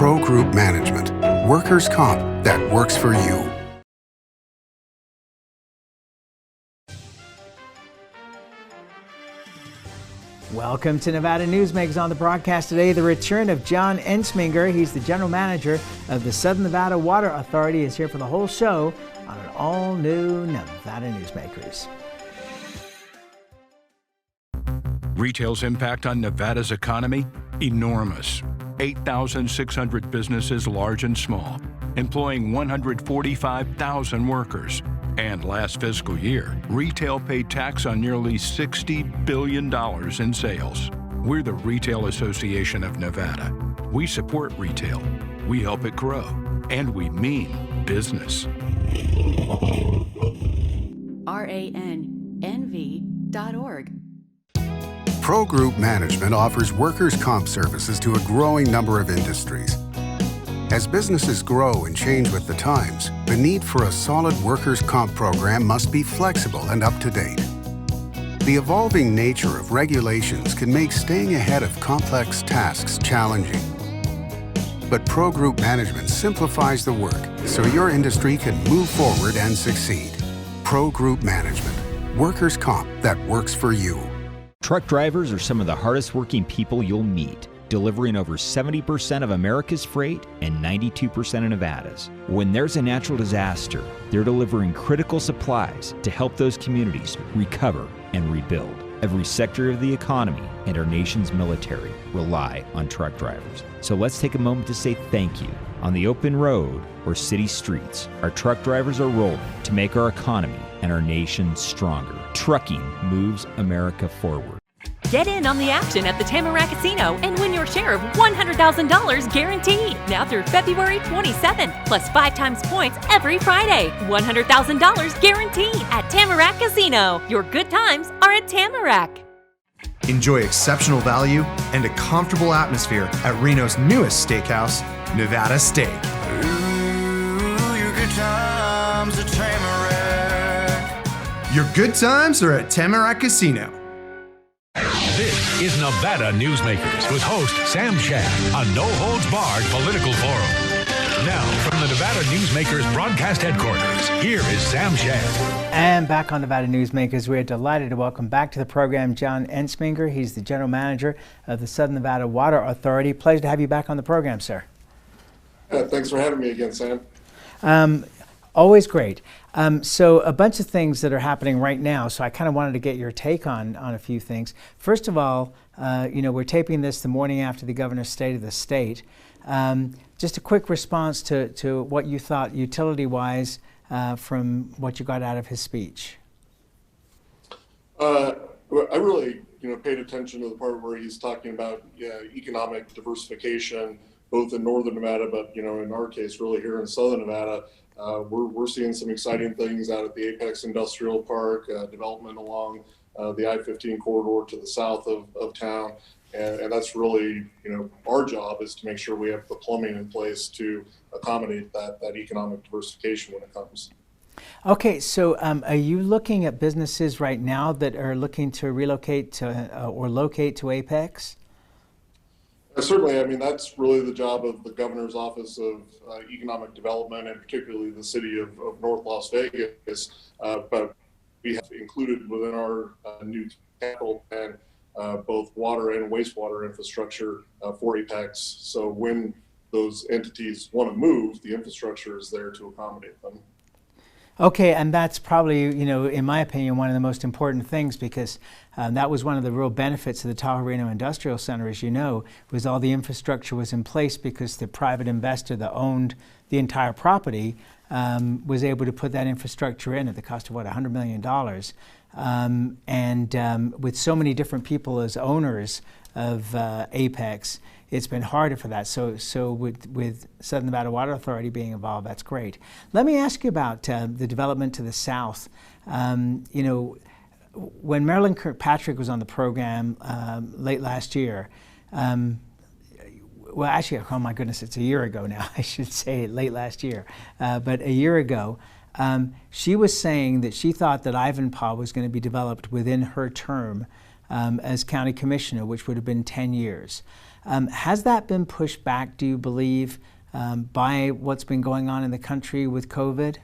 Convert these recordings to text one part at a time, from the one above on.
Pro Group Management. Workers' comp that works for you. Welcome to Nevada Newsmakers. On the broadcast today, the return of John Entsminger. He's the general manager of the Southern Nevada Water Authority. Is here for the whole show on an all-new Nevada Newsmakers. Retail's impact on Nevada's economy? Enormous. 8,600 businesses, large and small, employing 145,000 workers. And last fiscal year, retail paid tax on nearly $60 billion in sales. We're the Retail Association of Nevada. We support retail, we help it grow, and we mean business. RANNV.org. Pro Group Management offers workers' comp services to a growing number of industries. As businesses grow and change with the times, the need for a solid workers' comp program must be flexible and up to date. The evolving nature of regulations can make staying ahead of complex tasks challenging. But Pro Group Management simplifies the work so your industry can move forward and succeed. Pro Group Management. Workers' comp that works for you. Truck drivers are some of the hardest working people you'll meet, delivering over 70% of America's freight and 92% of Nevada's. When there's a natural disaster, they're delivering critical supplies to help those communities recover and rebuild. Every sector of the economy and our nation's military rely on truck drivers. So let's take a moment to say thank you. On the open road or city streets, our truck drivers are rolling to make our economy and our nation stronger. Trucking moves America forward. Get in on the action at the Tamarack Casino and win your share of $100,000 guaranteed. Now through February 27th, plus 5 times points every Friday. $100,000 guaranteed at Tamarack Casino. Your good times are at Tamarack. Enjoy exceptional value and a comfortable atmosphere at Reno's newest steakhouse, Nevada Steak. Ooh, your good times at Tamarack. Your good times are at Tamarack Casino. This is Nevada Newsmakers with host Sam Shad, a no-holds-barred political forum. Now, from the Nevada Newsmakers broadcast headquarters, here is Sam Shad. And back on Nevada Newsmakers, we're delighted to welcome back to the program John Entsminger. He's the general manager of the Southern Nevada Water Authority. Pleasure to have you back on the program, sir. Thanks for having me again, Sam. Always great. So a bunch of things that are happening right now, so I kind of wanted to get your take on a few things. First of all, we're taping this the morning after the governor's state of the state. Just a quick response to what you thought utility-wise from what you got out of his speech. I really, paid attention to the part where he's talking about economic diversification, both in northern Nevada, but in our case, really here in southern Nevada. We're seeing some exciting things out at the Apex Industrial Park, development along the I-15 corridor to the south of town. And that's really, our job is to make sure we have the plumbing in place to accommodate that economic diversification when it comes. Okay, so are you looking at businesses right now that are looking to relocate to or locate to Apex? Certainly, that's really the job of the governor's office of economic development, and particularly the city of North Las Vegas. But we have included within our new capital plan both water and wastewater infrastructure for Apex. So when those entities want to move, the infrastructure is there to accommodate them. Okay, and that's probably, in my opinion, one of the most important things, because that was one of the real benefits of the Tahoe Reno Industrial Center, as you know, was all the infrastructure was in place because the private investor that owned the entire property was able to put that infrastructure in at the cost of, $100 million. With so many different people as owners of Apex, it's been harder for that. So with Southern Nevada Water Authority being involved, that's great. Let me ask you about the development to the south. When Marilyn Kirkpatrick was on the program late last year, well, actually, oh my goodness, it's a year ago now. I should say late last year, but a year ago, she was saying that she thought that Ivanpah was going to be developed within her term as county commissioner, which would have been 10 years. Has that been pushed back, do you believe, by what's been going on in the country with COVID?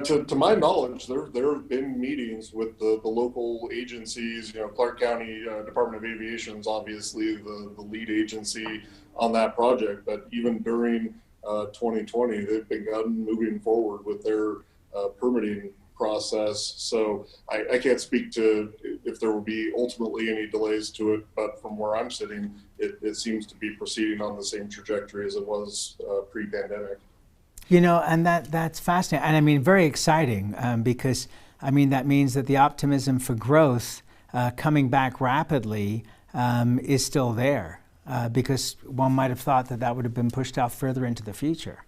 To my knowledge, there have been meetings with the local agencies. Clark County Department of Aviation is obviously the lead agency on that project. But even during 2020, they've begun moving forward with their permitting process. So I can't speak to if there will be ultimately any delays to it. But from where I'm sitting, it seems to be proceeding on the same trajectory as it was pre-pandemic. And that's fascinating, and I mean, very exciting, because I mean, that means that the optimism for growth coming back rapidly is still there, because one might have thought that would have been pushed out further into the future.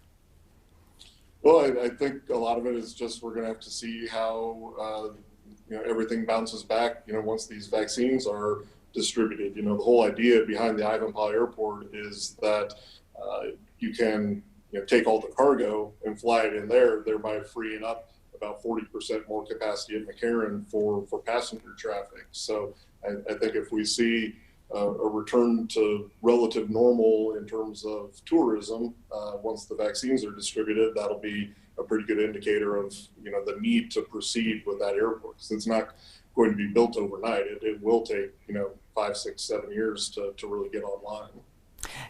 Well, I think a lot of it is just we're going to have to see how everything bounces back. Once these vaccines are distributed. The whole idea behind the Ivanpah Airport is that you can take all the cargo and fly it in there, thereby freeing up about 40% more capacity at McCarran for passenger traffic. So I think if we see a return to relative normal in terms of tourism, once the vaccines are distributed, that'll be a pretty good indicator of the need to proceed with that airport. Because it's not going to be built overnight. It will take 5, 6, 7 years to really get online.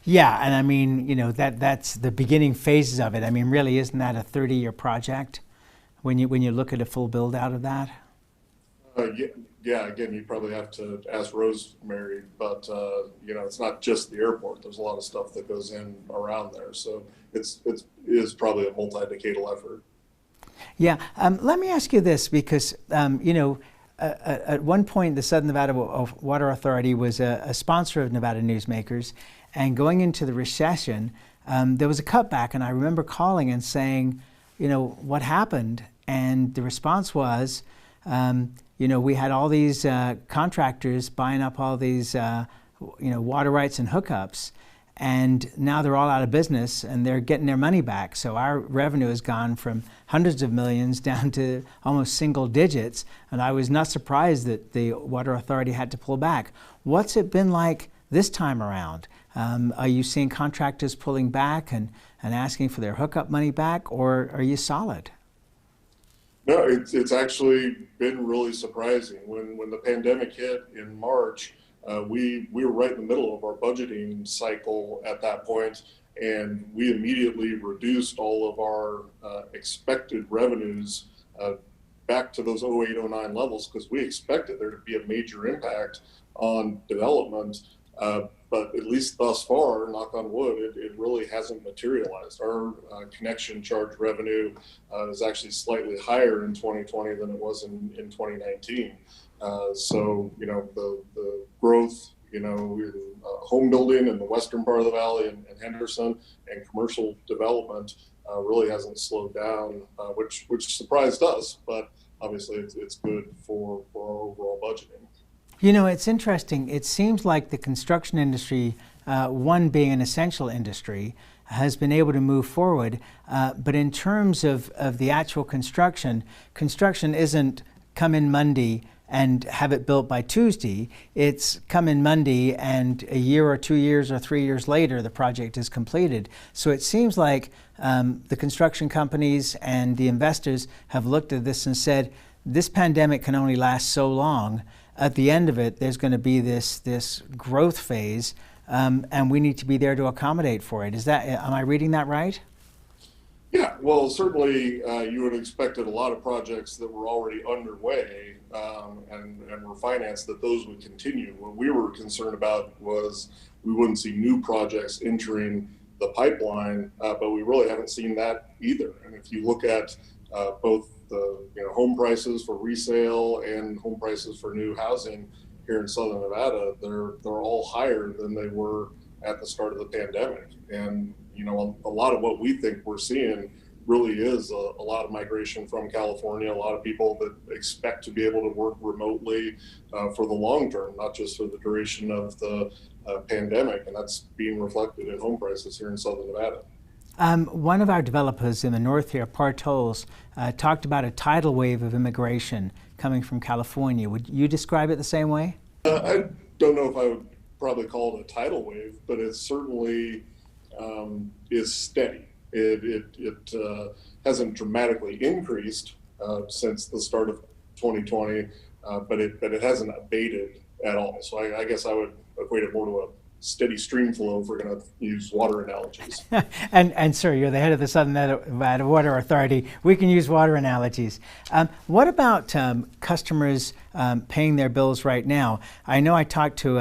Yeah, and I mean, that's the beginning phases of it. I mean, really, isn't that a 30-year project when you look at a full build out of that? Yeah. Again, you probably have to ask Rosemary, but it's not just the airport. There's a lot of stuff that goes in around there, so it is probably a multi-decadal effort. Yeah. Let me ask you this, because at one point, the Southern Nevada Water Authority was a sponsor of Nevada Newsmakers. And going into the recession, there was a cutback, and I remember calling and saying, what happened? And the response was, we had all these contractors buying up all these, water rights and hookups, and now they're all out of business and they're getting their money back. So our revenue has gone from hundreds of millions down to almost single digits, and I was not surprised that the Water Authority had to pull back. What's it been like this time around? Are you seeing contractors pulling back and asking for their hookup money back, or are you solid? No, it's actually been really surprising. When the pandemic hit in March, we were right in the middle of our budgeting cycle at that point, and we immediately reduced all of our expected revenues back to those 08-09 levels, because we expected there to be a major impact on development. But at least thus far, knock on wood, it really hasn't materialized. Our connection charge revenue is actually slightly higher in 2020 than it was in 2019. So, the growth, in home building in the western part of the valley and Henderson, and commercial development really hasn't slowed down, which surprised us, but obviously it's good for our overall budgeting. It's interesting. It seems like the construction industry, one being an essential industry, has been able to move forward. But in terms of the actual construction isn't come in Monday and have it built by Tuesday. It's come in Monday, and a year or 2 years or 3 years later, the project is completed. So it seems like the construction companies and the investors have looked at this and said, this pandemic can only last so long. At the end of it, there's going to be this growth phase, and we need to be there to accommodate for it. Am I reading that right? Yeah, well, certainly you would have expected a lot of projects that were already underway and were financed, that those would continue. What we were concerned about was we wouldn't see new projects entering the pipeline, but we really haven't seen that either. And if you look at both the home prices for resale and home prices for new housing here in Southern Nevada, they're all higher than they were at the start of the pandemic. And a lot of what we think we're seeing really is a lot of migration from California, a lot of people that expect to be able to work remotely for the long term, not just for the duration of the pandemic. And that's being reflected in home prices here in Southern Nevada. One of our developers in the north here, Partols, talked about a tidal wave of immigration coming from California. Would you describe it the same way? I don't know if I would probably call it a tidal wave, but it certainly is steady. It hasn't dramatically increased since the start of 2020, but it hasn't abated at all. So I guess I would equate it more to a steady stream flow if we're going to use water analogies. and sir, you're the head of the Southern Nevada Water Authority. We can use water analogies. What about customers paying their bills right now? I know I talked to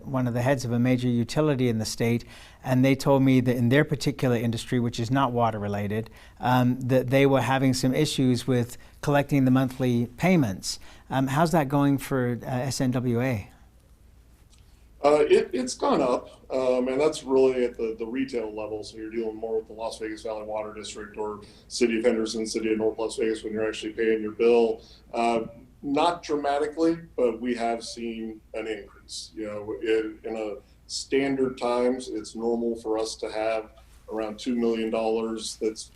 one of the heads of a major utility in the state, and they told me that in their particular industry, which is not water related, that they were having some issues with collecting the monthly payments. How's that going for SNWA? It's gone up, and that's really at the retail level. So you're dealing more with the Las Vegas Valley Water District or City of Henderson, City of North Las Vegas when you're actually paying your bill. Not dramatically, but we have seen an increase. You know, in a standard times, it's normal for us to have around $2 million that's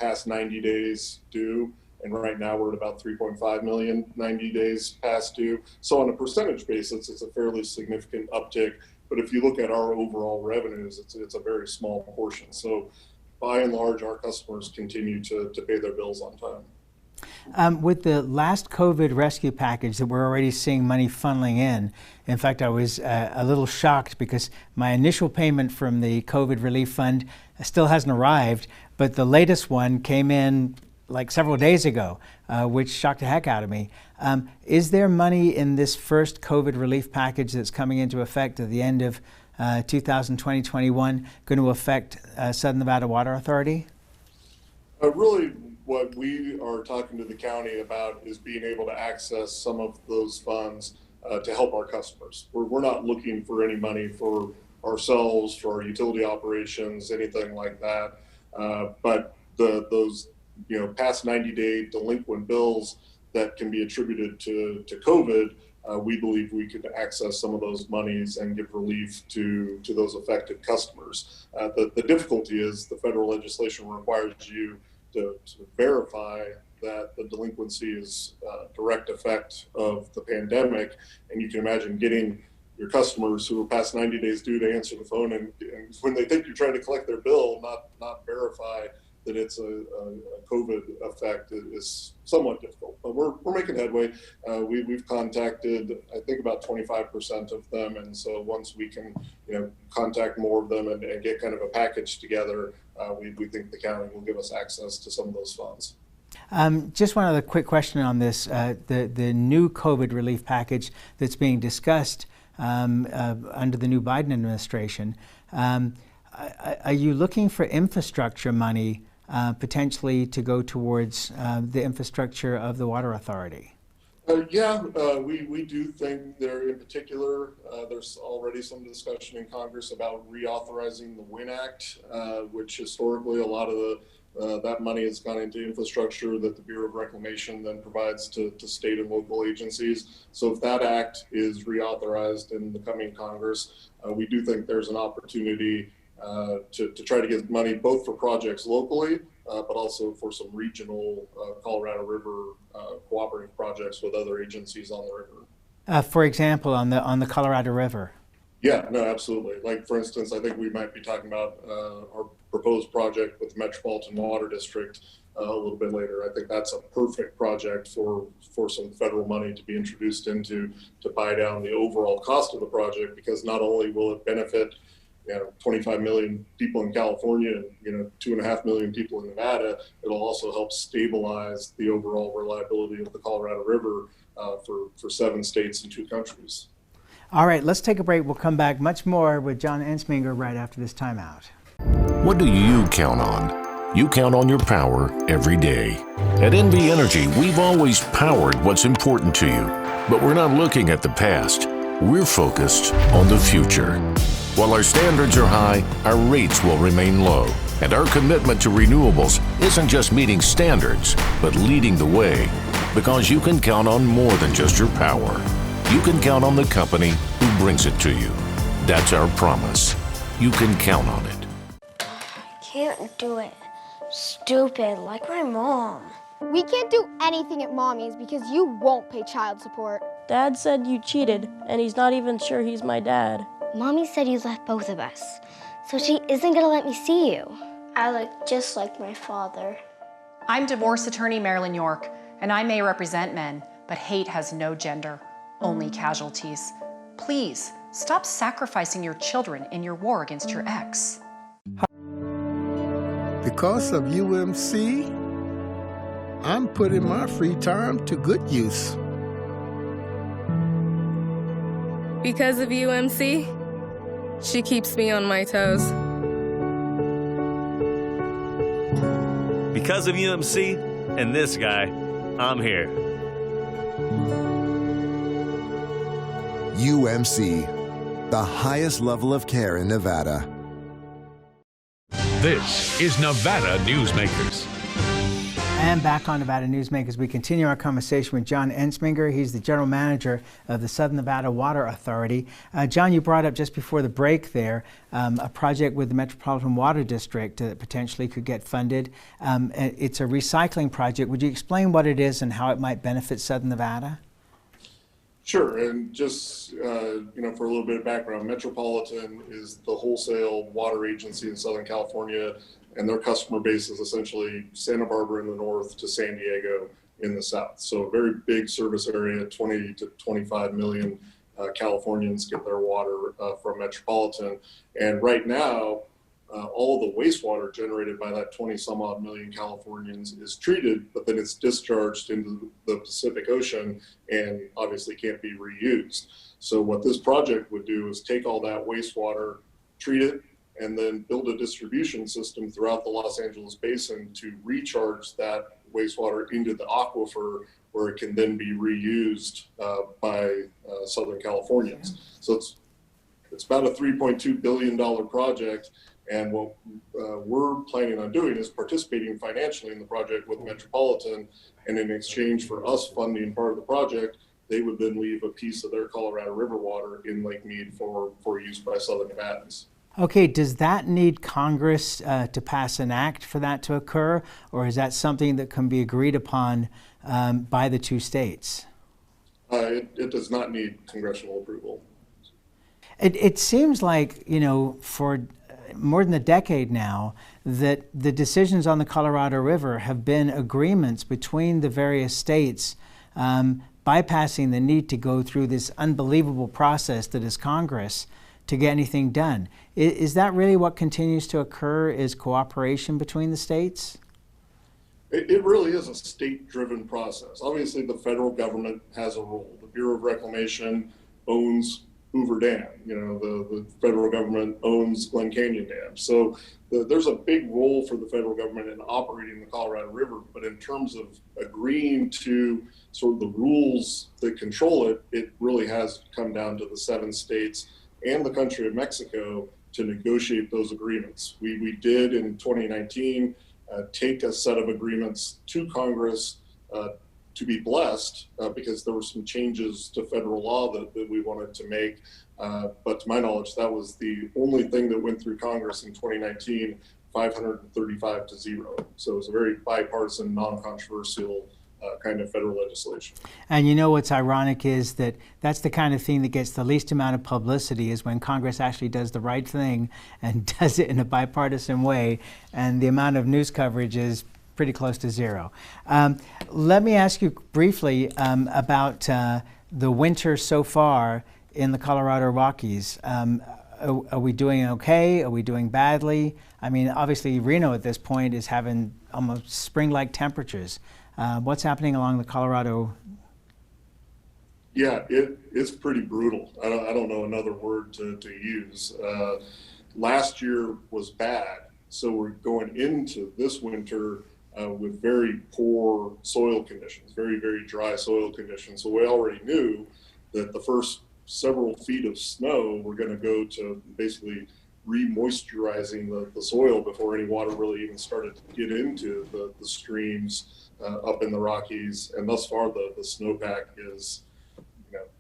past 90 days due. And right now we're at about 3.5 million, 90 days past due. So on a percentage basis, it's a fairly significant uptick. But if you look at our overall revenues, it's a very small portion. So by and large, our customers continue to pay their bills on time. With the last COVID rescue package that we're already seeing money funneling in fact, I was a little shocked because my initial payment from the COVID relief fund still hasn't arrived, but the latest one came in like several days ago, which shocked the heck out of me. Is there money in this first COVID relief package that's coming into effect at the end of 2020-21 going to affect Southern Nevada Water Authority? Really, what we are talking to the county about is being able to access some of those funds to help our customers. We're not looking for any money for ourselves, for our utility operations, anything like that. But those past 90-day delinquent bills that can be attributed to COVID, we believe we could access some of those monies and give relief to those affected customers. The difficulty is the federal legislation requires you to verify that the delinquency is a direct effect of the pandemic. And you can imagine getting your customers who are past 90 days due to answer the phone, and when they think you're trying to collect their bill, not verify that it's a COVID effect is somewhat difficult. But we're making headway. We've contacted, I think, about 25% of them, and so once we can, contact more of them and get kind of a package together, we think the county will give us access to some of those funds. Just one other quick question on this: the new COVID relief package that's being discussed under the new Biden administration. Are you looking for infrastructure money potentially to go towards the infrastructure of the water authority? We do think there, in particular, there's already some discussion in Congress about reauthorizing the WIN Act, which historically a lot of that money has gone into infrastructure that the Bureau of Reclamation then provides to state and local agencies. So if that act is reauthorized in the coming Congress, we do think there's an opportunity to try to get money both for projects locally, but also for some regional Colorado River cooperative projects with other agencies on the river. For example, on the Colorado River. Yeah, no, absolutely. Like, for instance, I think we might be talking about our proposed project with the Metropolitan Water District a little bit later. I think that's a perfect project for some federal money to be introduced into to buy down the overall cost of the project, because not only will it benefit 25 million people in California and 2.5 million people in Nevada, it'll also help stabilize the overall reliability of the Colorado River for 7 states and 2 countries. All right, let's take a break. We'll come back much more with John Entsminger right after this timeout. What do you count on? You count on your power every day. At NV Energy, we've always powered what's important to you, but we're not looking at the past. We're focused on the future. While our standards are high, our rates will remain low. And our commitment to renewables isn't just meeting standards, but leading the way. Because you can count on more than just your power. You can count on the company who brings it to you. That's our promise. You can count on it. Can't do it. Stupid, like my mom. We can't do anything at Mommy's because you won't pay child support. Dad said you cheated, and he's not even sure he's my dad. Mommy said you left both of us, so she isn't gonna let me see you. I look just like my father. I'm divorce attorney Marilyn York, and I may represent men, but hate has no gender, only casualties. Please, stop sacrificing your children in your war against your ex. Because of UMC, I'm putting my free time to good use. Because of UMC, she keeps me on my toes. Because of UMC and this guy, I'm here. UMC, the highest level of care in Nevada. This is Nevada Newsmakers. And back on Nevada Newsmakers, we continue our conversation with John Entsminger. He's the general manager of the Southern Nevada Water Authority. John, you brought up just before the break there a project with the Metropolitan Water District that potentially could get funded. It's a recycling project. Would you explain what it is and how it might benefit Southern Nevada? Sure, and just for a little bit of background, Metropolitan is the wholesale water agency in Southern California, and their customer base is essentially Santa Barbara in the north to San Diego in the south. So a very big service area, 20 to 25 million Californians get their water from Metropolitan. And right now, all of the wastewater generated by that 20 some odd million Californians is treated, but then it's discharged into the Pacific Ocean and obviously can't be reused. So what this project would do is take all that wastewater, treat it, and then build a distribution system throughout the Los Angeles basin to recharge that wastewater into the aquifer where it can then be reused by Southern Californians. So it's about a $3.2 billion project. And what we're planning on doing is participating financially in the project with Metropolitan, and in exchange for us funding part of the project, they would then leave a piece of their Colorado River water in Lake Mead for use by Southern Nevadans. Okay, does that need Congress to pass an act for that to occur, or is that something that can be agreed upon by the two states? It does not need congressional approval. It seems like, for more than a decade now, that the decisions on the Colorado River have been agreements between the various states, bypassing the need to go through this unbelievable process that is Congress to get anything done. Is that really what continues to occur, is cooperation between the states? It really is a state-driven process. Obviously, the federal government has a role. The Bureau of Reclamation owns Hoover Dam. The federal government owns Glen Canyon Dam. So there's a big role for the federal government in operating the Colorado River, but in terms of agreeing to sort of the rules that control it, it really has come down to the 7 states and the country of Mexico to negotiate those agreements. We did in 2019 take a set of agreements to Congress to be blessed because there were some changes to federal law that we wanted to make. But to my knowledge, that was the only thing that went through Congress in 2019, 535 to 0. So it was a very bipartisan, non-controversial kind of federal legislation. And what's ironic is that that's the kind of thing that gets the least amount of publicity, is when Congress actually does the right thing and does it in a bipartisan way, and the amount of news coverage is pretty close to 0. Let me ask you briefly about the winter so far in the Colorado Rockies. Are we doing okay? Are we doing badly? I mean, obviously Reno at this point is having almost spring-like temperatures. What's happening along the Colorado? Yeah, it's pretty brutal. I don't know another word to use. Last year was bad, so we're going into this winter with very poor soil conditions, very, very dry soil conditions. So we already knew that the first several feet of snow were going to go to basically re-moisturizing the soil before any water really even started to get into the streams up in the Rockies. And thus far, the snowpack is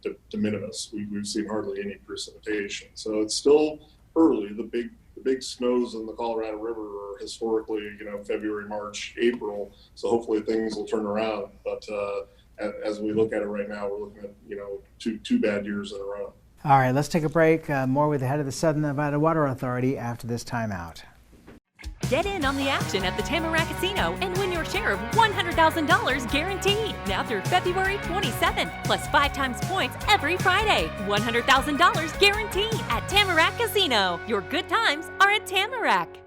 de minimis. We've seen hardly any precipitation. So it's still early. The big snows in the Colorado River are historically, February, March, April. So hopefully things will turn around. But as we look at it right now, we're looking at, two bad years in a row. All right, let's take a break. More with the head of the Southern Nevada Water Authority after this timeout. Get in on the action at the Tamarack Casino and win your share of $100,000 guaranteed. Now through February 27th, plus 5 times points every Friday. $100,000 guaranteed at Tamarack Casino. Your good times are at Tamarack.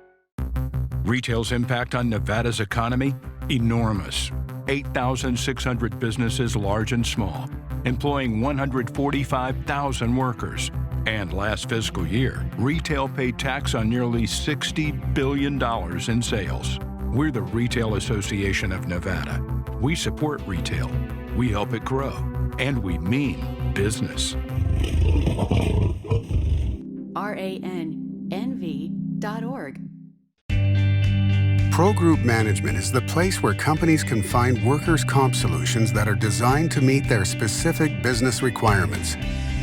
Retail's impact on Nevada's economy? Enormous. 8,600 businesses, large and small, employing 145,000 workers. And last fiscal year, retail paid tax on nearly $60 billion in sales. We're the Retail Association of Nevada. We support retail, we help it grow, and we mean business. RANNV.org. Pro Group Management is the place where companies can find workers' comp solutions that are designed to meet their specific business requirements.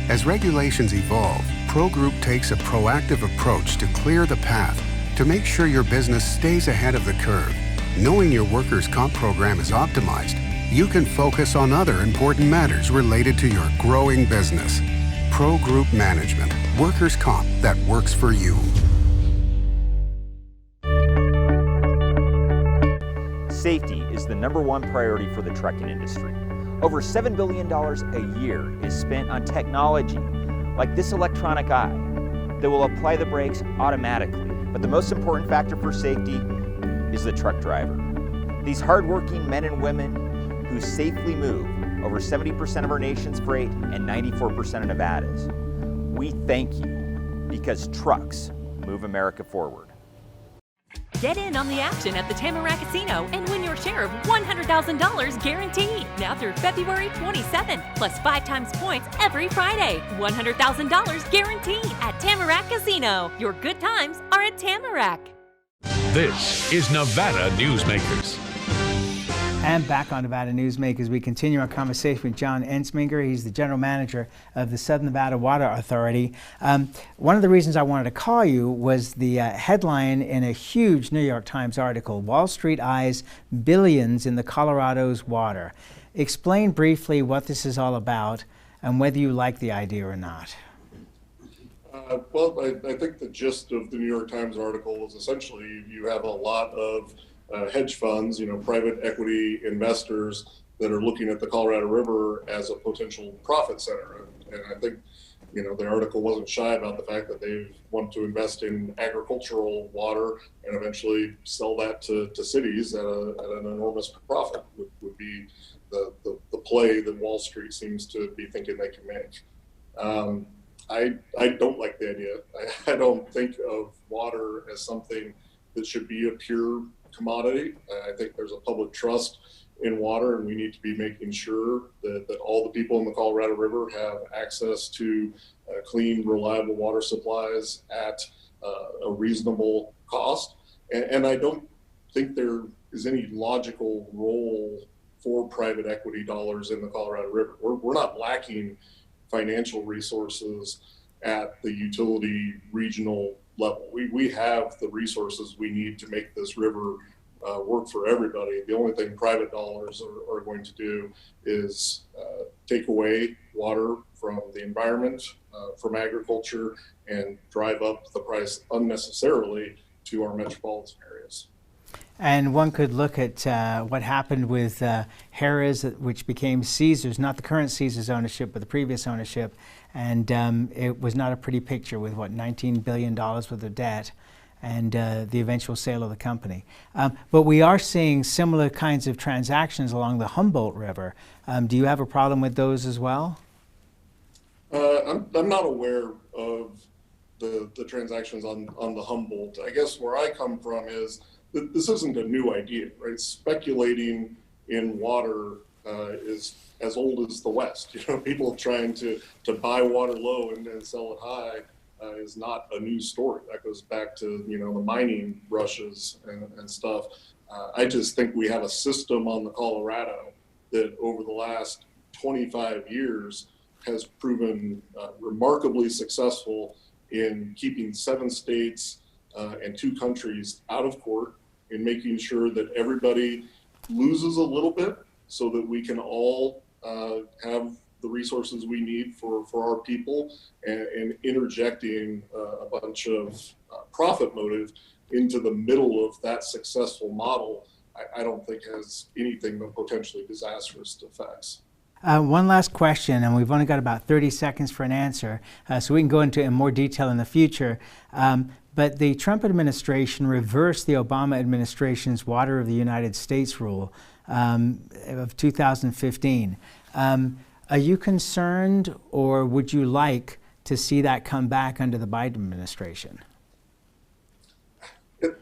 As regulations evolve, Pro Group takes a proactive approach to clear the path to make sure your business stays ahead of the curve. Knowing your workers' comp program is optimized, you can focus on other important matters related to your growing business. Pro Group Management, workers' comp that works for you. Safety is the #1 priority for the trucking industry. Over $7 billion a year is spent on technology like this electronic eye that will apply the brakes automatically. But the most important factor for safety is the truck driver. These hardworking men and women who safely move over 70% of our nation's freight and 94% of Nevada's. We thank you because trucks move America forward. Get in on the action at the Tamarack Casino and win your share of $100,000 guaranteed. Now through February 27th, plus 5 times points every Friday. $100,000 guaranteed at Tamarack Casino. Your good times are at Tamarack. This is Nevada Newsmakers. And back on Nevada Newsmakers, we continue our conversation with John Entsminger. He's the general manager of the Southern Nevada Water Authority. One of the reasons I wanted to call you was the headline in a huge New York Times article, Wall Street Eyes Billions in the Colorado's Water. Explain briefly what this is all about and whether you like the idea or not. Well, I think the gist of the New York Times article was essentially you have a lot of hedge funds, private equity investors that are looking at the Colorado River as a potential profit center. And I think, the article wasn't shy about the fact that they want to invest in agricultural water and eventually sell that to cities at an enormous profit, would be the play that Wall Street seems to be thinking they can make. I don't like the idea. I don't think of water as something that should be a pure commodity. I think there's a public trust in water, and we need to be making sure that all the people in the Colorado River have access to clean, reliable water supplies at a reasonable cost. And I don't think there is any logical role for private equity dollars in the Colorado River. We're not lacking financial resources at the utility regional level. We have the resources we need to make this river work for everybody. The only thing private dollars are going to do is take away water from the environment, from agriculture, and drive up the price unnecessarily to our metropolitan areas. And one could look at what happened with Harrah's, which became Caesars, not the current Caesars ownership, but the previous ownership. And it was not a pretty picture with, $19 billion worth of debt and the eventual sale of the company. But we are seeing similar kinds of transactions along the Humboldt River. Do you have a problem with those as well? I'm not aware of the transactions on the Humboldt. I guess where I come from is that this isn't a new idea, right? Speculating in water is as old as the West. People trying to buy water low and then sell it high is not a new story. That goes back to the mining rushes and stuff. I just think we have a system on the Colorado that over the last 25 years has proven remarkably successful in keeping 7 states and 2 countries out of court, in making sure that everybody loses a little bit so that we can all have the resources we need for our people, and interjecting a bunch of profit motive into the middle of that successful model, I don't think has anything but potentially disastrous effects. One last question, and we've only got about 30 seconds for an answer, so we can go into it in more detail in the future. But the Trump administration reversed the Obama administration's Water of the United States rule of 2015. Are you concerned, or would you like to see that come back under the Biden administration?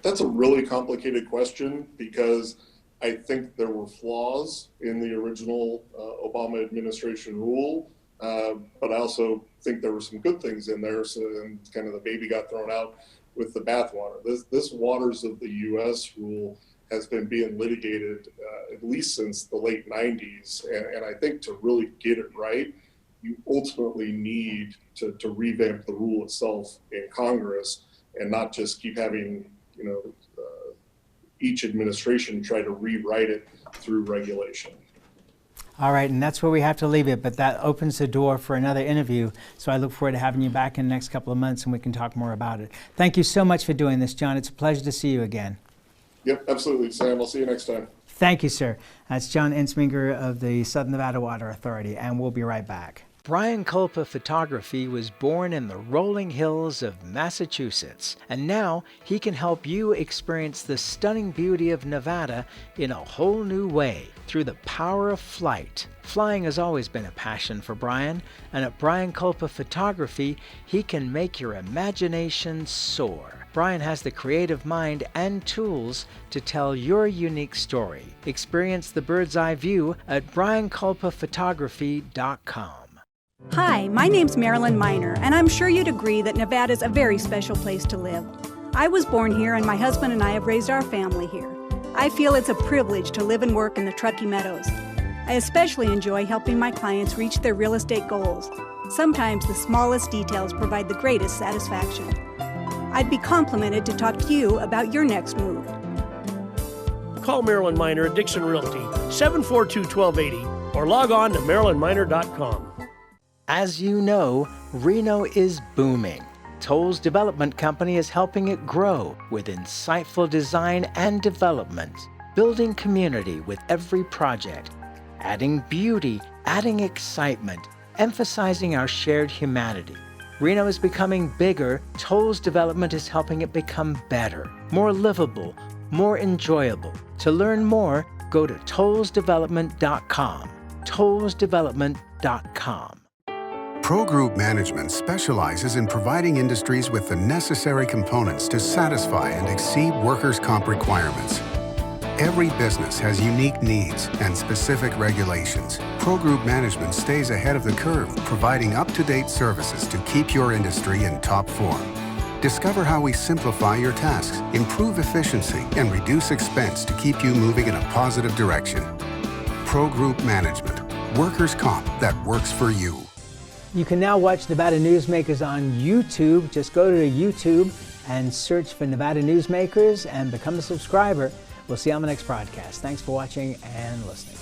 That's a really complicated question, because I think there were flaws in the original Obama administration rule, but I also think there were some good things in there, and kind of the baby got thrown out with the bathwater. This Waters of the U.S. rule has been being litigated at least since the late 90s. And I think to really get it right, you ultimately need to revamp the rule itself in Congress, and not just keep having, each administration try to rewrite it through regulation. All right, and that's where we have to leave it, but that opens the door for another interview. So I look forward to having you back in the next couple of months, and we can talk more about it. Thank you so much for doing this, John. It's a pleasure to see you again. Yep, absolutely, Sam. I'll see you next time. Thank you, sir. That's John Entsminger of the Southern Nevada Water Authority, and we'll be right back. Brian Kulpa Photography was born in the rolling hills of Massachusetts, and now he can help you experience the stunning beauty of Nevada in a whole new way through the power of flight. Flying has always been a passion for Brian, and at Brian Kulpa Photography, he can make your imagination soar. Brian has the creative mind and tools to tell your unique story. Experience the bird's eye view at briankulpaphotography.com. Hi, my name's Marilyn Miner, and I'm sure you'd agree that Nevada's a very special place to live. I was born here, and my husband and I have raised our family here. I feel it's a privilege to live and work in the Truckee Meadows. I especially enjoy helping my clients reach their real estate goals. Sometimes the smallest details provide the greatest satisfaction. I'd be complimented to talk to you about your next move. Call Marilyn Miner at Dixon Realty, 742-1280, or log on to marilynminer.com. As you know, Reno is booming. Toll's Development Company is helping it grow with insightful design and development, building community with every project, adding beauty, adding excitement, emphasizing our shared humanity. Reno is becoming bigger. Toll's Development is helping it become better, more livable, more enjoyable. To learn more, go to tollsdevelopment.com. tollsdevelopment.com. Pro Group Management specializes in providing industries with the necessary components to satisfy and exceed workers' comp requirements. Every business has unique needs and specific regulations. Pro Group Management stays ahead of the curve, providing up-to-date services to keep your industry in top form. Discover how we simplify your tasks, improve efficiency, and reduce expense to keep you moving in a positive direction. Pro Group Management, workers' comp that works for you. You can now watch Nevada Newsmakers on YouTube. Just go to YouTube and search for Nevada Newsmakers and become a subscriber. We'll see you on the next broadcast. Thanks for watching and listening.